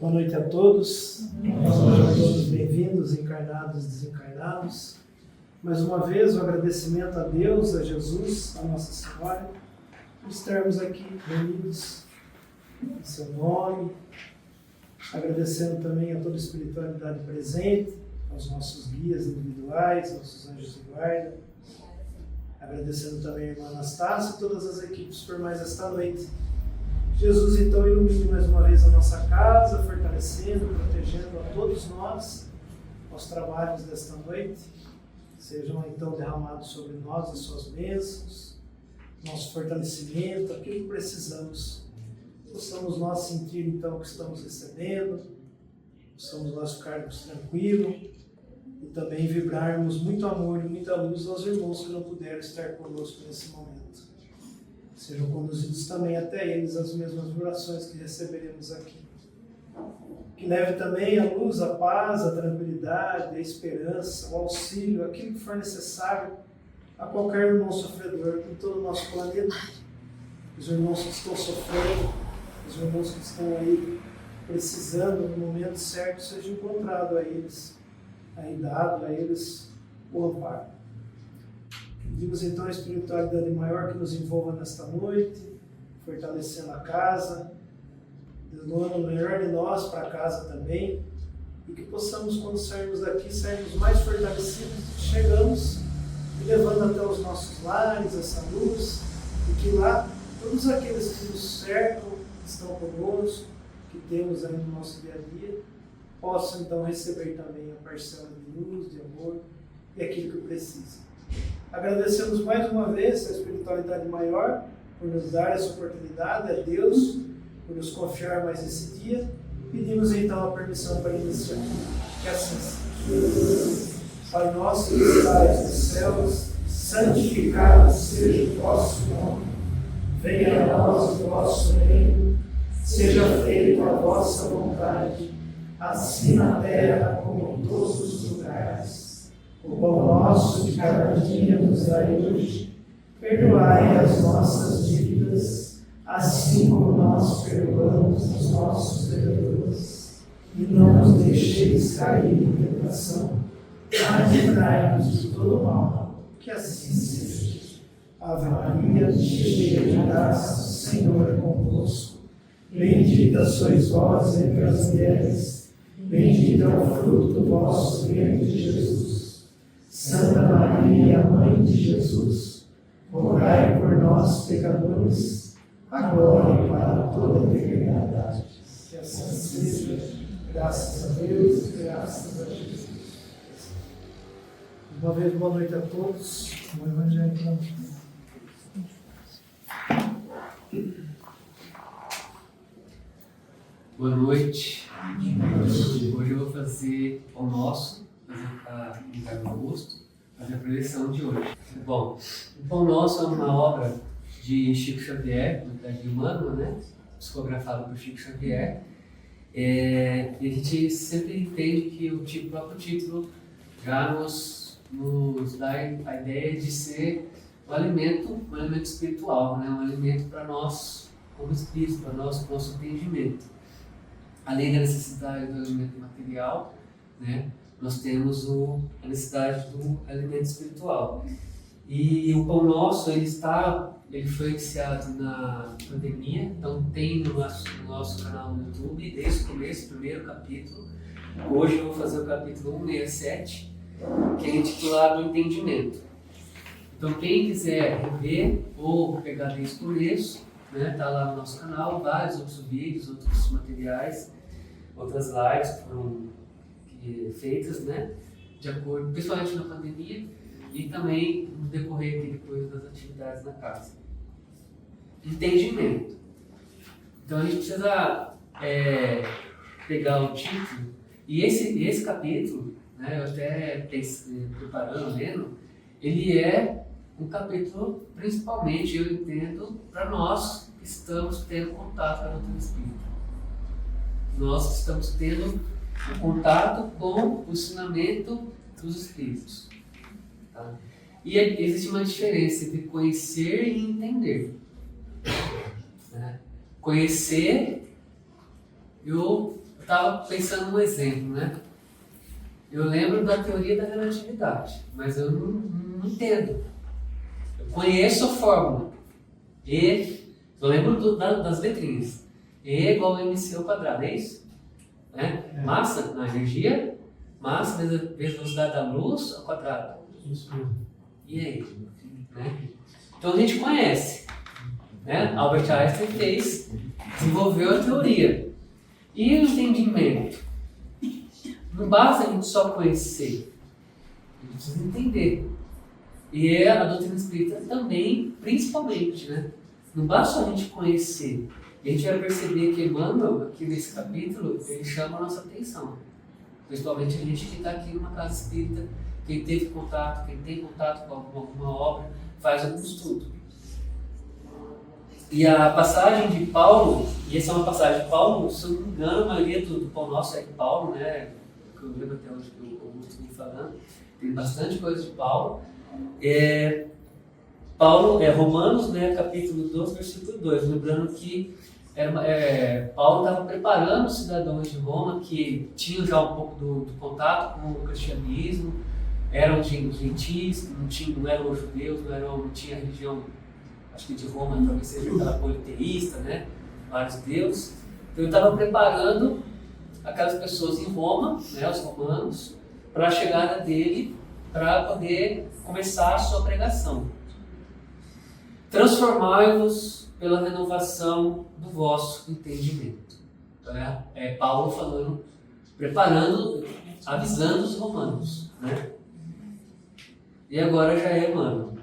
Boa noite a todos. Sejam todos bem-vindos, encarnados e desencarnados. Mais uma vez, o agradecimento a Deus, a Jesus, a Nossa Senhora, por estarmos aqui reunidos em seu nome. Agradecendo também a toda a espiritualidade presente, aos nossos guias individuais, nossos anjos de guarda. Agradecendo também a irmã Anastácia e todas as equipes por mais esta noite. Jesus, então, ilumine mais uma vez a nossa casa, fortalecendo, protegendo a todos nós, aos trabalhos desta noite. Sejam, então, derramados sobre nós as suas bênçãos, nosso fortalecimento, aquilo que precisamos. Possamos nós sentir, então, que estamos recebendo, possamos nós ficarmos tranquilos e também vibrarmos muito amor e muita luz aos irmãos que não puderam estar conosco nesse momento. Sejam conduzidos também até eles as mesmas vibrações que receberemos aqui. Que leve também a luz, a paz, a tranquilidade, a esperança, o auxílio, aquilo que for necessário a qualquer irmão sofredor em todo o nosso planeta. Os irmãos que estão sofrendo, os irmãos que estão aí precisando no momento certo, seja encontrado a eles, aí dado a eles o amparo. Pedimos então a espiritualidade maior que nos envolva nesta noite, fortalecendo a casa, doando o melhor de nós para a casa também, e que possamos, quando sairmos daqui, sairmos mais fortalecidos, chegamos e levando até os nossos lares essa luz, e que lá todos aqueles que nos cercam, que estão conosco, que temos aí no nosso dia a dia, possam então receber também a parcela de luz, de amor e aquilo que precisam. Agradecemos mais uma vez a espiritualidade maior por nos dar essa oportunidade, a Deus por nos confiar mais esse dia. Pedimos então a permissão para iniciar. Que assim seja. Pai nosso que estais nos céus, santificado seja o vosso nome. Venha a nós o vosso reino, seja feita a vossa vontade, assim na terra como em todos os lugares. O pão nosso de cada dia nos dai hoje. Perdoai as nossas dívidas, assim como nós perdoamos os nossos devedores. E não nos deixeis cair em tentação, mas livrai-nos de todo mal. Que assim seja. Ave Maria, cheia de graça, o Senhor é convosco. Bendita sois vós entre as mulheres, bendito é o fruto do vosso ventre, Jesus. Santa Maria, Mãe de Jesus, rogai por nós, pecadores, agora e para toda a eternidade. Que assim seja, graças a Deus, graças a Jesus. Uma vez, boa noite a todos. O Evangelho para nós. Boa noite. Hoje eu vou fazer o nosso, para entrar no gosto, fazer a preleção de hoje. Bom, o Pão Nosso é uma obra de Chico Xavier, Unidade Humana, né? Psicografada por Chico Xavier. E a gente sempre entende que o próprio título já nos dá a ideia de ser um alimento espiritual, né? Um alimento para nós como espírito, para nosso entendimento. Além da necessidade do alimento material, né? Nós temos a necessidade do alimento espiritual. E o Pão Nosso, ele foi iniciado na pandemia, então tem no nosso canal no YouTube, desde o começo, o primeiro capítulo. Hoje eu vou fazer o capítulo 167, que é intitulado Entendimento. Então quem quiser rever ou pegar desde o começo, né, tá lá no nosso canal, vários outros vídeos, outros materiais, outras lives que foram feitas, né, de acordo, principalmente na pandemia e também no decorrer aqui depois das atividades na casa. Entendimento. Então a gente precisa pegar o título e esse capítulo, né, eu até preparando, lendo, ele é um capítulo principalmente, eu entendo, para nós que estamos tendo contato com a doutrina espírita. Nós que estamos tendo o contato com o ensinamento dos Espíritos. Tá? E existe uma diferença entre conhecer e entender. Né? Conhecer, eu estava pensando num exemplo, né? Eu lembro da teoria da relatividade, mas eu não entendo. Eu conheço a fórmula. Eu lembro das letrinhas. E igual a mc ao quadrado, é isso? Né? Massa, na energia, massa vezes a velocidade da luz ao quadrado. Isso mesmo. E aí? Né? Então a gente conhece. Né? Albert Einstein desenvolveu a teoria. E o entendimento? Não basta a gente só conhecer, a gente precisa entender. E a doutrina espírita também, principalmente, né? Não basta a gente conhecer. E a gente vai perceber que Emmanuel, aqui nesse capítulo, ele chama a nossa atenção. Principalmente a gente que está aqui numa casa espírita, quem teve contato, quem tem contato com alguma obra, faz algum estudo. E a passagem de Paulo, e essa é uma passagem de Paulo, se eu não me engano, a maioria do Pão Nosso é de Paulo, né? Que eu lembro até hoje que o Augusto me falando, tem bastante coisa de Paulo. Paulo é Romanos, né, capítulo 12, versículo 2, lembrando que Paulo estava preparando os cidadãos de Roma que tinham já um pouco do contato com o cristianismo, eram gentis, não eram judeus, não tinha religião, acho que de Roma talvez seja aquela politeísta, né, vários deuses. Então ele estava preparando aquelas pessoas em Roma, né, os romanos, para a chegada dele, para poder começar a sua pregação. Transformai-vos pela renovação do vosso entendimento. Então é Paulo falando, preparando, avisando os romanos, né? E agora já é Emmanuel.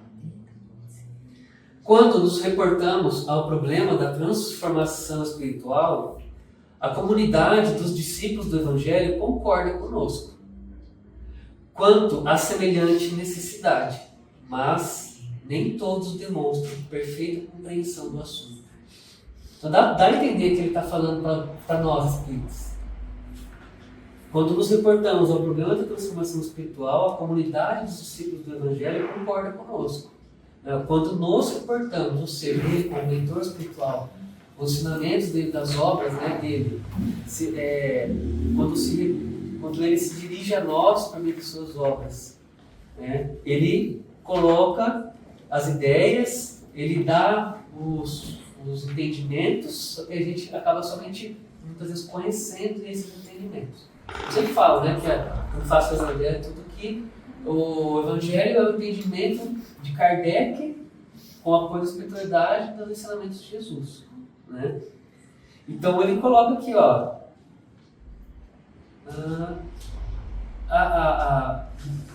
Quando nos reportamos ao problema da transformação espiritual, a comunidade dos discípulos do Evangelho concorda conosco quanto à semelhante necessidade, mas nem todos demonstram perfeita compreensão do assunto. Então dá a entender que ele está falando para nós espíritos. Quando nos reportamos ao problema da transformação espiritual, a comunidade dos discípulos do Evangelho concorda conosco. Quando nos reportamos, ou seja, ele como mentor espiritual, os ensinamentos dele, das obras, né, dele, quando ele se dirige a nós para meio de suas obras, né, ele coloca as ideias, ele dá os entendimentos, só que a gente acaba somente, muitas vezes, conhecendo esses entendimentos. Eu sempre falo, né, que eu faço o Evangelho, tudo que o Evangelho é o entendimento de Kardec com o apoio da espiritualidade dos ensinamentos de Jesus, né? Então ele coloca aqui, ó,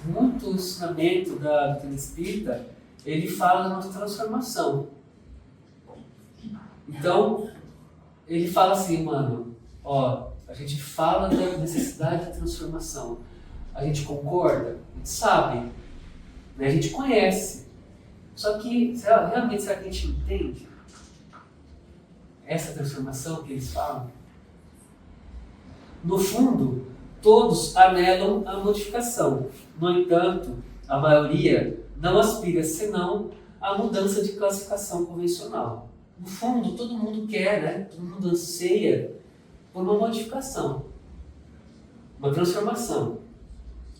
muito ensinamento da doutrina espírita, ele fala da nossa transformação. Então ele fala assim, mano, ó, a gente fala da necessidade da transformação. A gente concorda? A gente sabe, né? A gente conhece. Só que, realmente, será que a gente entende essa transformação que eles falam? No fundo, todos anelam a modificação. No entanto, a maioria não aspira senão à mudança de classificação convencional. No fundo, todo mundo quer, né? Todo mundo anseia por uma modificação, uma transformação.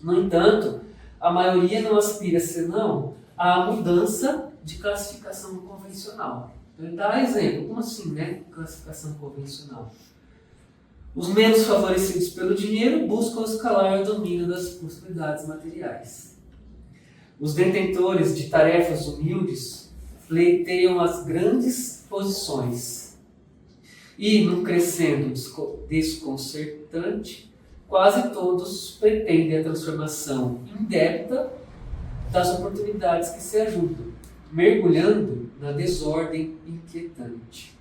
No entanto, a maioria não aspira senão à mudança de classificação convencional. Então, ele dá exemplo. Como assim, né? Classificação convencional. Os menos favorecidos pelo dinheiro buscam escalar o domínio das possibilidades materiais. Os detentores de tarefas humildes pleiteiam as grandes posições. E, num crescendo desconcertante, quase todos pretendem a transformação indébita das oportunidades que se ajudam, mergulhando na desordem inquietante.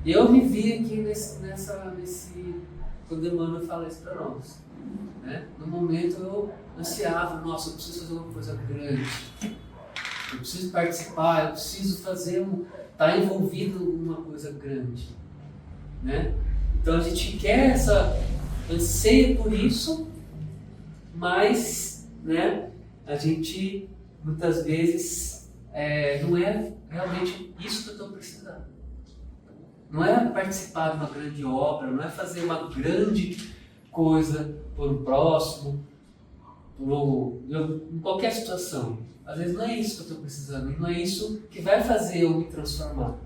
Eu me vi aqui quando Emmanuel fala isso para nós. Né? No momento eu ansiava, nossa, eu preciso fazer uma coisa grande, eu preciso participar, eu preciso estar envolvido em uma coisa grande. Né? Então a gente quer anseia por isso, mas, né, a gente muitas vezes não é realmente isso que eu estou precisando. Não é participar de uma grande obra, não é fazer uma grande coisa por um próximo, em qualquer situação. Às vezes não é isso que eu estou precisando, não é isso que vai fazer eu me transformar.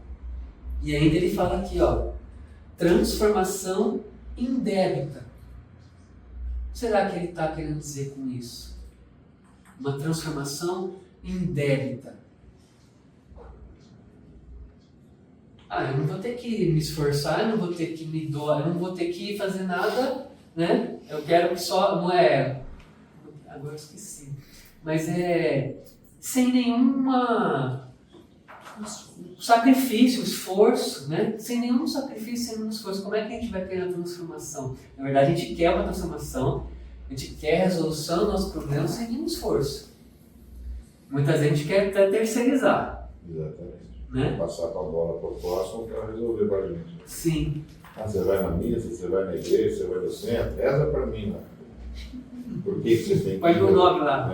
E ainda ele fala aqui, ó, transformação indébita. O que será que ele está querendo dizer com isso? Uma transformação indébita. Eu não vou ter que me esforçar, eu não vou ter que me doar, eu não vou ter que fazer nada, né? Eu quero que só, não é... Agora eu esqueci. Mas é sem nenhuma sacrifício, esforço, né? Sem nenhum sacrifício, sem nenhum esforço. Como é que a gente vai ter a transformação? Na verdade, a gente quer uma transformação, a gente quer a resolução dos nossos problemas sem nenhum esforço. Muita gente quer até terceirizar. Exatamente. Né? Passar a bola para o próximo para resolver para a gente. Sim. Você vai na missa, você vai na igreja, você vai no centro, reza para mim lá. Por que você tem que... Põe o nome lá.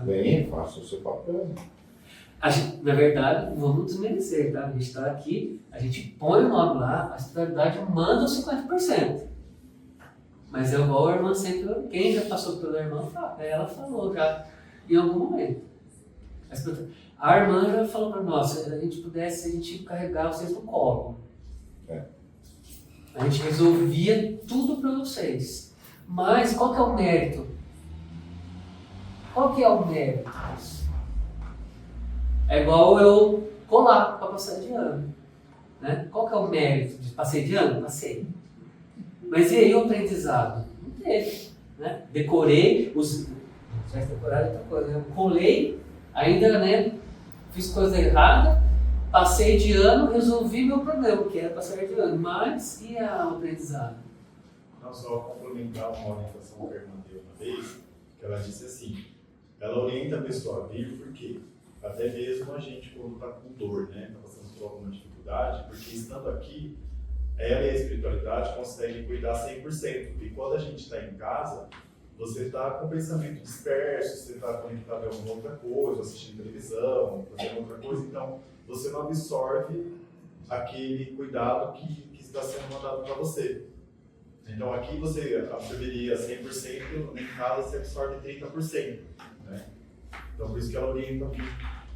Vem, faça o seu papel. Na verdade, vamos desmerecer, tá? A gente está aqui, a gente põe o nome lá, a espiritualidade manda os 50%. Mas é igual a irmã sempre, quem já passou pela irmã, ela falou já em algum momento. A irmã já falou para nós, se a gente pudesse, a gente carregar vocês no colo. A gente resolvia tudo para vocês. Mas qual que é o mérito? Qual que é o mérito disso? É igual eu colar para passar de ano. Né? Qual que é o mérito de passei de ano? Passei. Mas e aí o aprendizado? Não teve. Né? Decorei, já decorar outra coisa. Eu colei, ainda né, fiz coisa errada, passei de ano, resolvi meu problema, que era passar de ano. Mas e o aprendizado? Não, só complementar uma orientação que a irmã deu uma vez, que ela disse assim, ela orienta a pessoa a vir porque até mesmo a gente quando está com dor, né, está passando por alguma dificuldade, porque estando aqui, ela e a espiritualidade conseguem cuidar 100%. E quando a gente está em casa, você está com o pensamento disperso, você está conectado a alguma outra coisa, assistindo televisão, fazendo outra coisa, então você não absorve aquele cuidado que está sendo mandado para você. Então aqui você absorveria 100%, em casa você absorve 30%. Né? Então por isso que ela orienta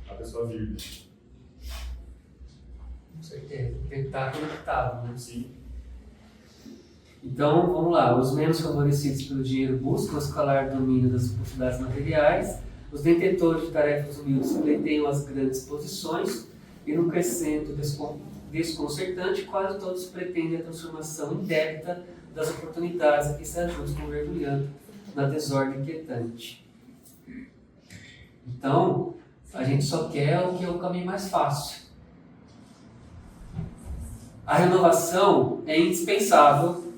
a pessoa a vir. Com certeza, tem que estar conectado, né? Sim. Então, vamos lá. Os menos favorecidos pelo dinheiro buscam escalar domínio das oportunidades materiais. Os detentores de tarefas humildes pleiam as grandes posições. E no crescendo desconcertante, quase todos pretendem a transformação indébita das oportunidades a que se ajustam mergulhando na desordem inquietante. Então, a gente só quer o que é o caminho mais fácil. A renovação é indispensável.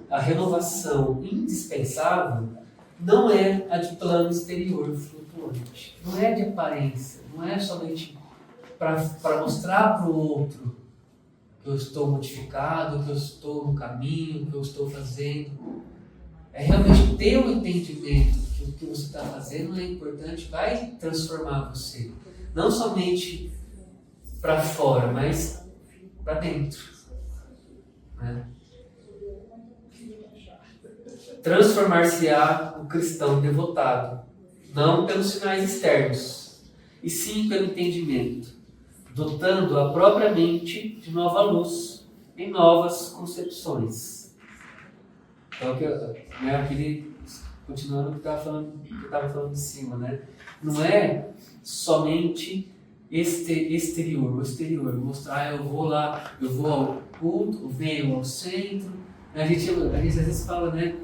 A renovação indispensável não é a de plano exterior flutuante. Não é de aparência. Não é somente para mostrar para o outro que eu estou modificado, que eu estou no caminho, que eu estou fazendo. É realmente ter o entendimento que o que você está fazendo é importante, vai transformar você. Não somente para fora, mas para dentro. Né? Transformar-se-á o cristão devotado, não pelos sinais externos, e sim pelo entendimento, dotando a própria mente de nova luz em novas concepções. Então, continuando o que eu estava falando de cima, né? Não é somente exterior, mostrar, eu vou lá, eu vou ao culto, venho ao centro. A gente às vezes fala, né?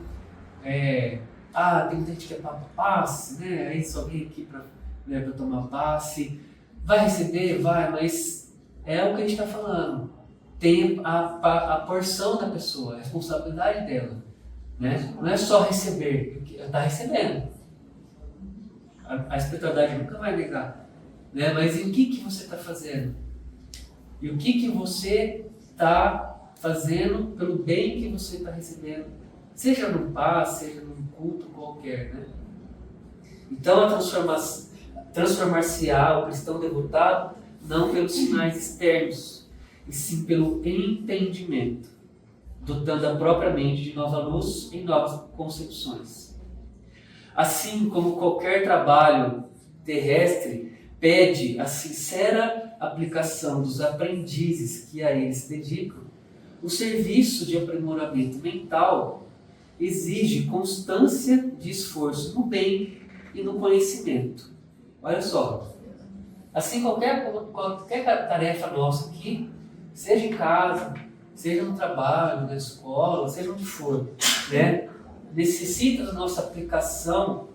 Tem muita gente que é passe, né? Aí só vem aqui para tomar passe. Vai receber? Vai, mas é o que a gente está falando. Tem a porção da pessoa, a responsabilidade dela. Né? Não é só receber, está recebendo. A espiritualidade nunca vai negar. Né? Mas e o que você está fazendo? E o que você está fazendo pelo bem que você está recebendo? Seja num passe, seja num culto qualquer. Né? Então, transformar-se-á o cristão devotado não pelos sinais externos, e sim pelo entendimento, dotando a própria mente de nova luz em novas concepções. Assim como qualquer trabalho terrestre pede a sincera aplicação dos aprendizes que a ele se dedicam, o serviço de aprimoramento mental exige constância de esforço no bem e no conhecimento. Olha só, assim qualquer tarefa nossa aqui, seja em casa, seja no trabalho, na escola, seja onde for, né, necessita da nossa aplicação,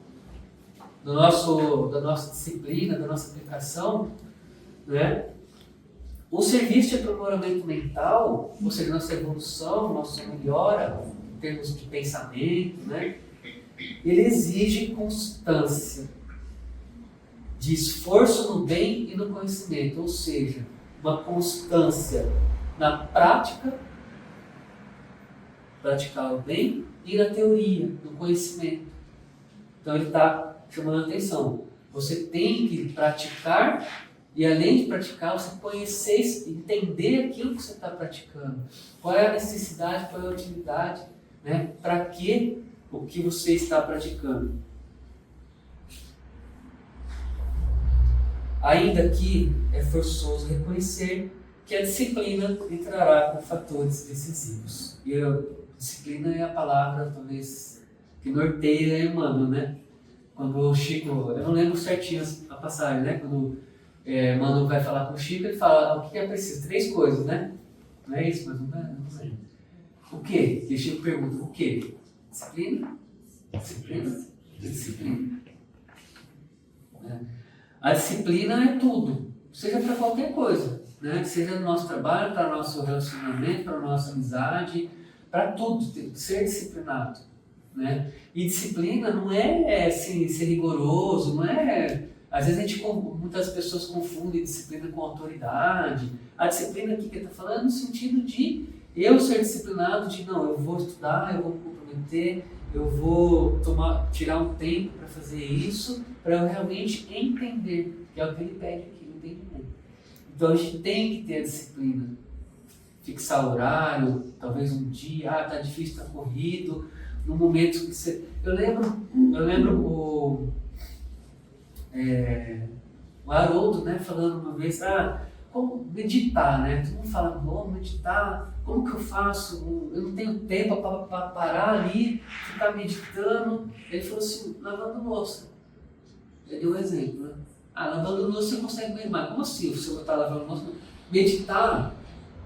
da nossa disciplina, da nossa aplicação, né? O serviço de aprimoramento mental, ou seja, nossa evolução, nossa melhora em termos de pensamento, né? Ele exige constância de esforço no bem e no conhecimento, ou seja, uma constância na prática, praticar o bem, e na teoria, no conhecimento. Então ele está chamando a atenção. Você tem que praticar, e além de praticar, você conhecer, entender aquilo que você está praticando. Qual é a necessidade, qual é a utilidade, né? Para que o que você está praticando. Ainda que é forçoso reconhecer que a disciplina entrará com fatores decisivos. E a disciplina é a palavra, talvez, que norteia Emmanuel, né? Quando o Chico, eu não lembro certinho a passagem, né? Quando Emmanuel vai falar com o Chico, ele fala o que é preciso? 3 coisas, né? Não é isso? Mas não sei. O quê? E o Chico pergunta, o quê? Disciplina? Disciplina? Disciplina. A disciplina é tudo, seja para qualquer coisa, né? Seja no nosso trabalho, para o nosso relacionamento, para a nossa amizade, para tudo, ser disciplinado, né? E disciplina não é assim, ser rigoroso, não é... Às vezes muitas pessoas confundem disciplina com autoridade. A disciplina aqui que ele está falando é no sentido de eu ser disciplinado, de não, eu vou estudar, eu vou me comprometer, eu vou tirar um tempo para fazer isso, para eu realmente entender, que é o que ele pede aqui, o entendimento. Então a gente tem que ter a disciplina, fixar horário, talvez um dia, tá difícil, tá corrido, no momento que você... Eu lembro o Haroldo, né, falando uma vez, como meditar, né? Todo mundo fala, vou meditar, como que eu faço? Eu não tenho tempo para parar ali, ficar meditando. Ele falou assim, lavando louça. Ele deu um exemplo, né? Lavando louça você consegue meditar. Como assim? Se eu estar lavando louça? Meditar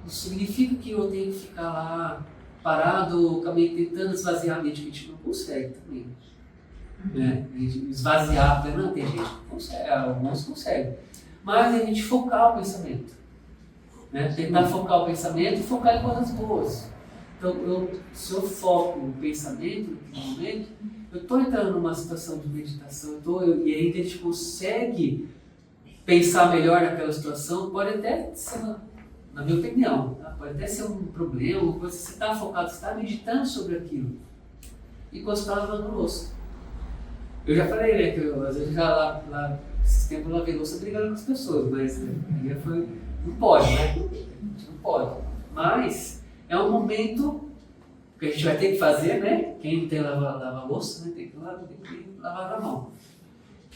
não significa que eu tenho que ficar lá parado, tentando esvaziar a mente, que a gente não consegue também. Né? A gente esvaziar plenamente, tem gente que consegue, alguns conseguem. Mas a gente focar o pensamento, né? Tentar focar o pensamento e focar em coisas boas. Então, se eu foco o pensamento naquele momento, eu estou entrando numa situação de meditação, e ainda a gente consegue pensar melhor naquela situação. Pode até ser, na minha opinião, tá? Pode até ser um problema, uma coisa que você está focado, você está meditando sobre aquilo, enquanto você está lavando louça. Eu já falei, né, que às vezes lá esses tempos eu lavei louça brigando com as pessoas, mas não pode, né? A gente não pode. Mas é um momento que a gente vai ter que fazer, né? Quem tem lavar louça, né, tem que lavar a mão.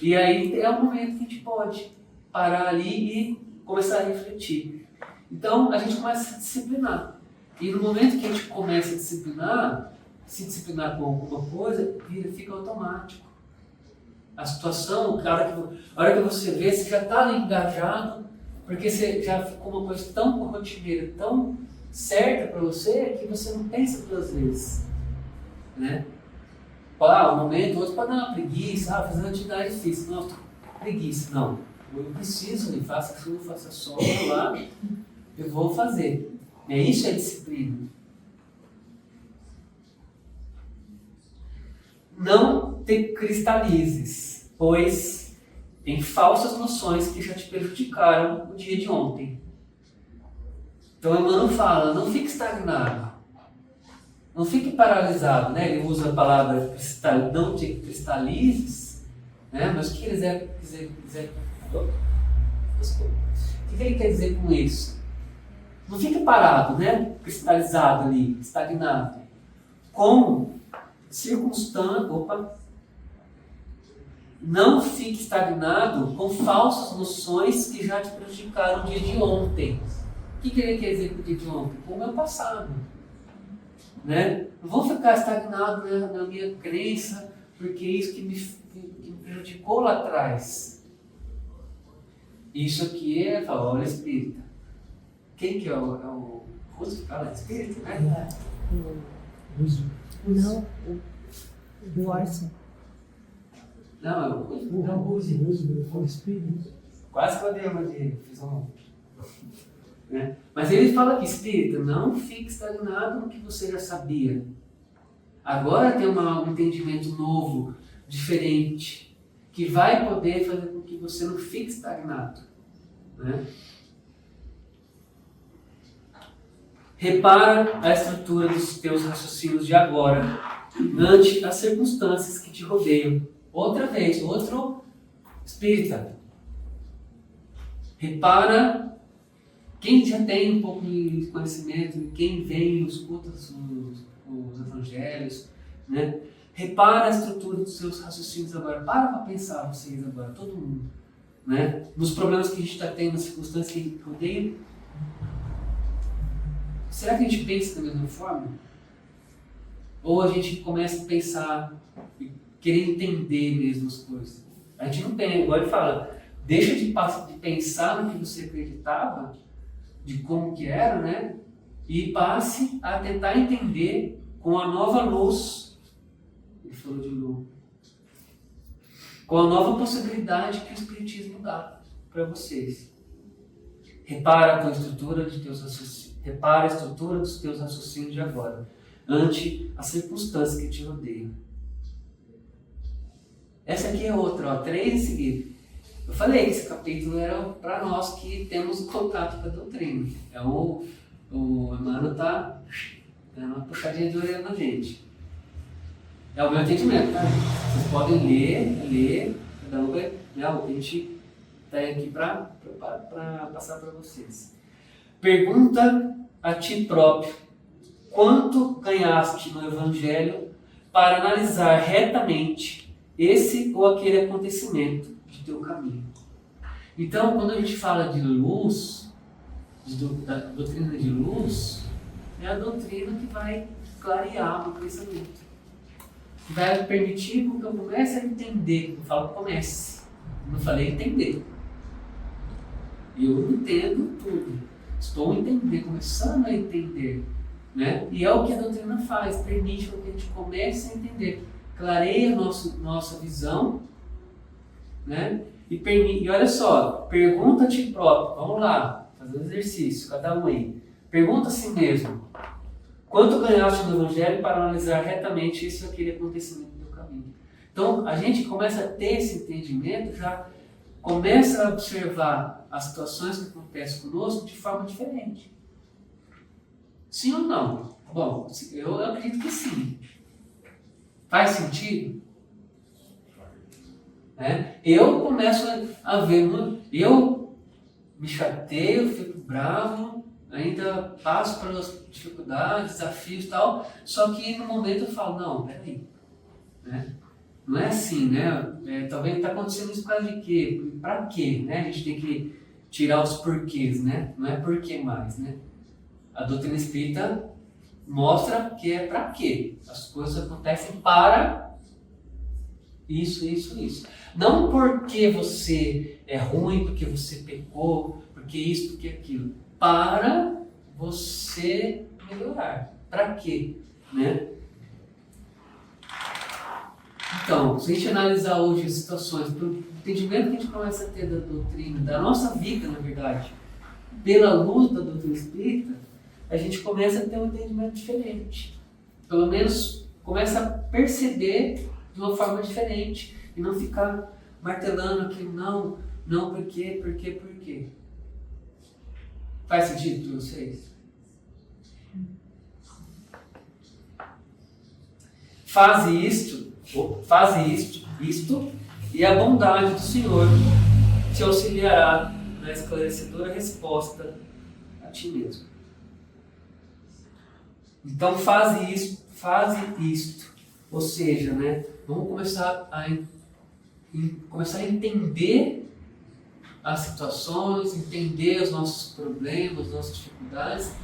E aí é um momento que a gente pode parar ali e começar a refletir. Então a gente começa a se disciplinar. E no momento que a gente começa a se disciplinar com alguma coisa, fica automático. A situação, a hora que você vê, você já está engajado, porque você já ficou uma coisa tão rotineira, tão certa para você, que você não pensa 2 vezes. Né? Um momento, outro pode dar uma preguiça, fazer uma atividade difícil. Não, preguiça, não. Eu preciso, faça chuva, faça sol, lá, eu vou fazer. Isso é disciplina. Não te cristalizes, pois em falsas noções que já te prejudicaram o dia de ontem. Então Emmanuel fala, não fique estagnado, não fique paralisado, né? Ele usa a palavra não te cristalizes, né? Mas o que ele quer dizer com isso? Não fique parado, né? Cristalizado ali, estagnado. Com circunstância. Opa! Não fique estagnado com falsas noções que já te prejudicaram o dia de ontem. O que ele quer dizer com o dia de ontem? Com o meu passado. Né? Não vou ficar estagnado na minha crença, porque isso que me prejudicou lá atrás. Isso aqui é a obra espírita. Quem que é o Russo que fala de espírito, né? Não, o Orson. Não, é o Russo. Não, o espírito. Quase que eu dei uma de visão. Né? Mas ele fala que espírita, não fique estagnado no que você já sabia. Agora tem um entendimento novo, diferente, que vai poder fazer com que você não fique estagnado. Né? Repara a estrutura dos teus raciocínios de agora, ante as circunstâncias que te rodeiam. Outra vez, outro espírita. Repara. Quem já tem um pouco de conhecimento, quem vem e escuta os evangelhos, né? Repara a estrutura dos seus raciocínios agora. Para pensar vocês agora, todo mundo. Né? Nos problemas que a gente está tendo, nas circunstâncias que rodeiam. Será que a gente pensa da mesma forma? Ou a gente começa a pensar e querer entender mesmo as coisas? A gente não tem, igual ele fala, deixa de pensar no que você acreditava, de como que era, né? E passe a tentar entender com a nova luz. Ele falou de luz. Com a nova possibilidade que o Espiritismo dá para vocês. Repara a estrutura dos teus raciocínios. Repara a estrutura dos teus raciocínios de agora, ante as circunstâncias que te rodeiam. Essa aqui é outra, ó, 3 em seguida. Eu falei que esse capítulo era para nós que temos contato com a doutrina. Então, o Emmanuel está dando uma puxadinha de orelha na gente. É o meu entendimento, tá? Vocês podem ler, cada um vai, né? A gente está aqui para passar para vocês. Pergunta a ti próprio: quanto ganhaste no Evangelho para analisar retamente esse ou aquele acontecimento de teu caminho? Então, quando a gente fala de luz, da doutrina de luz, é a doutrina que vai clarear o pensamento, que vai permitir que eu comece a entender. Eu falo comece, não falei entender. Eu entendo tudo, estou entendendo, começando a entender, né? E é o que a doutrina faz, permite que a gente comece a entender, clareia a nossa visão, né? E olha só, pergunta a ti próprio, vamos lá, fazer um exercício, cada um aí. Pergunta a si mesmo: quanto ganhaste no Evangelho para analisar retamente isso ou aquele acontecimento do caminho? Então, a gente começa a ter esse entendimento, já começa a observar as situações que acontecem conosco de forma diferente. Sim ou não? Bom, eu acredito que sim. Faz sentido? Eu começo a ver, eu me chateio, fico bravo, ainda passo pelas dificuldades, desafios e tal, só que no momento eu falo, não, peraí, né? Não é assim, né? Talvez está acontecendo isso por causa de quê? Para quê? Né? A gente tem que tirar os porquês, né? Não é porquê mais, né? A doutrina espírita mostra que é para quê? As coisas acontecem para isso. Não porque você é ruim, porque você pecou, porque isso, porque aquilo. Para você melhorar. Para quê? Né? Então, se a gente analisar hoje as situações, pelo entendimento que a gente começa a ter da doutrina, da nossa vida, na verdade, pela luz da doutrina espírita, a gente começa a ter um entendimento diferente. Pelo menos começa a perceber de uma forma diferente e não ficar martelando aquilo, não, por quê. Faz sentido para vocês? Faze isto, e a bondade do Senhor te auxiliará na esclarecedora resposta a ti mesmo. Então faze isto. Ou seja, né, vamos começar a entender as situações, entender os nossos problemas, as nossas dificuldades,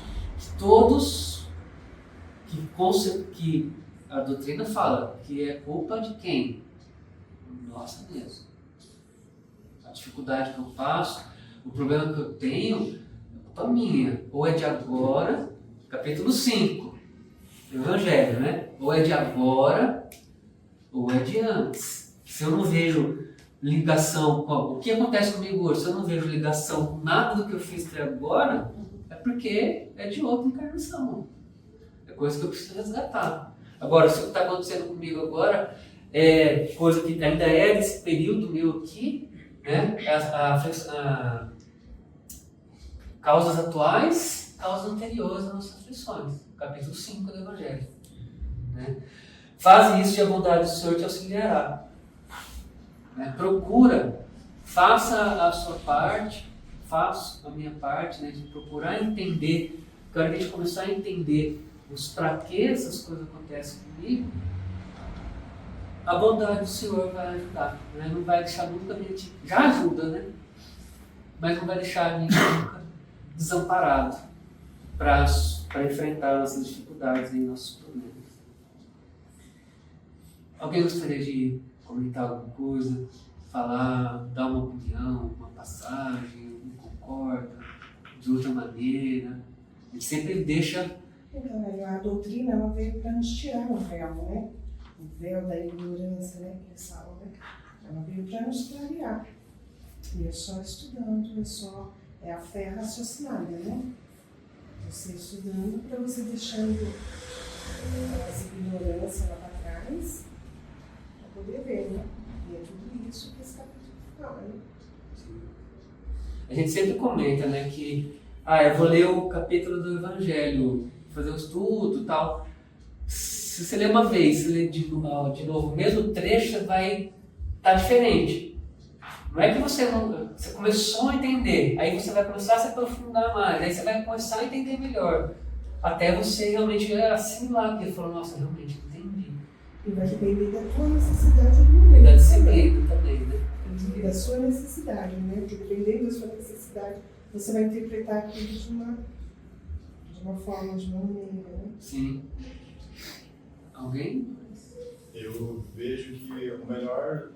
que a doutrina fala que é culpa de quem? Nossa mesmo. A dificuldade que eu passo, o problema que eu tenho, é culpa minha. Ou é de agora, capítulo 5, do Evangelho, né? Ou é de agora, ou é de antes. Se eu não vejo ligação com o que acontece comigo hoje, se eu não vejo ligação com nada do que eu fiz até agora, é porque é de outra encarnação. É coisa que eu preciso resgatar. Agora, se o que está acontecendo comigo agora é coisa que ainda é desse período meu aqui, né? Causas atuais, causas anteriores às nossas aflições. Capítulo 5 do Evangelho. Né? Faz isso e a bondade do Senhor te auxiliará. Né? Procura, faça a sua parte, faço a minha parte, né? De procurar entender. Quando a gente começar a entender para que essas coisas acontecem comigo, a bondade do Senhor vai ajudar. Né? Não vai deixar nunca a gente. Já ajuda, né? Mas não vai deixar a gente nunca desamparado para enfrentar nossas dificuldades e nossos problemas. Alguém gostaria de comentar alguma coisa, falar, dar uma opinião, uma passagem, não concorda, de outra maneira? A gente sempre deixa. Então, a doutrina ela veio para nos tirar o véu, né? O véu da ignorância, né? Que eles falam, né? Ela veio para nos clarear. E é só estudando, é a fé raciocinada, né? Você estudando para você deixando as ignorâncias lá para trás, para poder ver, né? E é tudo isso que esse capítulo fala, né? A gente sempre comenta, né, que eu vou ler o capítulo do Evangelho, fazer o estudo e tal. Se você ler uma vez, se ler de novo o mesmo trecho, vai estar diferente. Não é que você começou a entender, aí você vai começar a se aprofundar mais, aí você vai começar a entender melhor, até você realmente assimilar aquilo e falar, nossa, realmente entendi. E vai depender da tua necessidade do momento. E da disciplina também, né? E da sua necessidade, né? Porque dependendo da sua necessidade, você vai interpretar aquilo de uma forma, de uma maneira, né? Sim. Alguém? Eu vejo que o melhor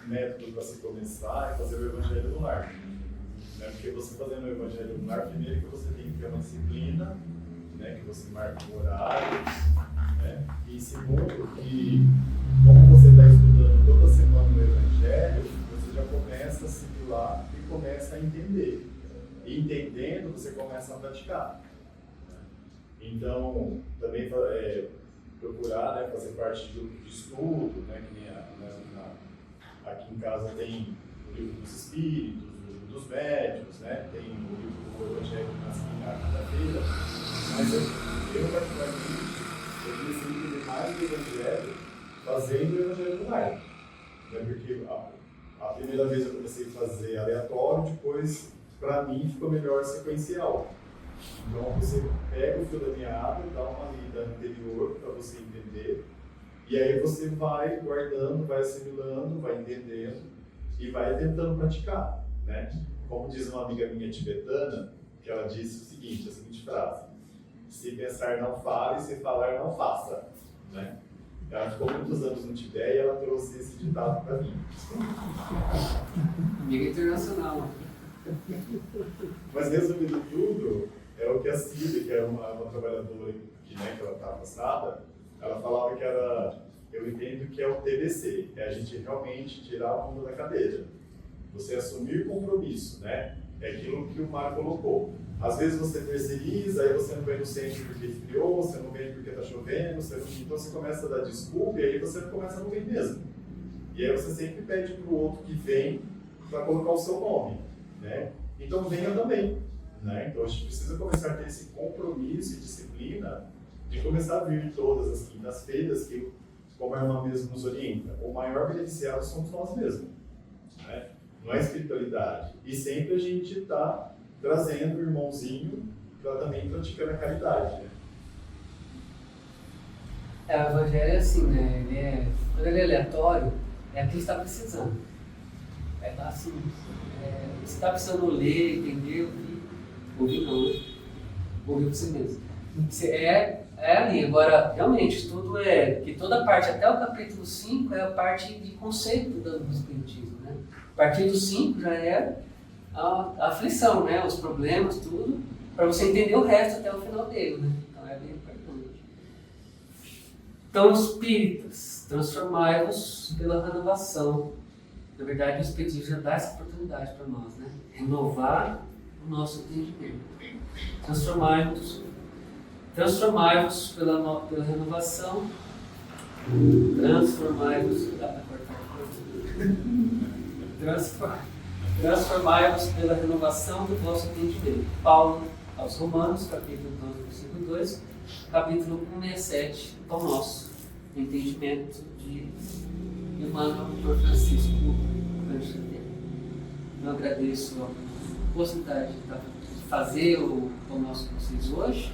método para se começar é fazer o Evangelho no lar. Né? Porque você fazendo o Evangelho no lar, primeiro que você tem que ter uma disciplina, né? Que você marca um horário, né? E segundo que, como você está estudando toda semana o Evangelho, você já começa a assimilar e começa a entender. E entendendo, você começa a praticar. Né? Então, também procurar, né, fazer parte de grupo de estudo, né, que nem aqui em casa tem o livro dos espíritos, o livro dos médiuns, né, tem o livro do Evangelho na quinta-feira, mas eu particularmente, eu comecei a entender mais do Evangelho fazendo o Evangelho do lar, né, porque a primeira vez eu comecei a fazer aleatório, depois, para mim, ficou melhor sequencial. Então você pega o fio da meada, dá uma lida anterior para você entender, e aí você vai guardando, vai assimilando, vai entendendo e vai tentando praticar, né? Como diz uma amiga minha tibetana, que ela disse o seguinte, a seguinte frase: se pensar não fale, se falar não faça, né? Ela ficou muitos anos no Tibete e ela trouxe esse ditado para mim. Amiga internacional. Mas resumindo tudo, é o que a Cida, que era uma trabalhadora que ela está afastada, ela falava que eu entendo que é o TBC, é a gente realmente tirar a bunda da cadeira. Você assumir compromisso, né? É aquilo que o Mário colocou. Às vezes você terceiriza, aí você não vem no centro porque esfriou, você não vem porque está chovendo, então você começa a dar desculpa e aí você começa a não vir mesmo. E aí você sempre pede para o outro que vem para colocar o seu nome, né? Então venha também. Né? Então a gente precisa começar a ter esse compromisso e disciplina de começar a vir todas as quintas-feiras, que, como a irmã mesmo nos orienta, o maior beneficiado somos nós mesmos. Né? Não é espiritualidade. E sempre a gente está trazendo o irmãozinho para também praticar a caridade. Né? O evangelho é assim, né? Quando ele é aleatório, é o que ele está precisando. É lá assim, você está precisando ler, entender, ouvir não, né? Ouvir você mesmo. É ali. Agora, realmente, tudo que toda parte, até o capítulo 5, é a parte de conceito do Espiritismo, né? A partir do 5 já é a aflição, né? Os problemas, tudo, para você entender o resto até o final dele, né? Então é bem importante. Então, espíritas, transformai-vos pela renovação. Na verdade, o Espiritismo já dá essa oportunidade para nós, né? Renovar o nosso entendimento. Transformai-vos pela renovação. Transformai-vos pela renovação do vosso entendimento. Paulo aos Romanos, capítulo 12, versículo 2, capítulo 167, Pão Nosso, entendimento de Emmanuel por Francisco Cândido Xavier. Eu agradeço a possibilidade de fazer o Pão Nosso com vocês hoje.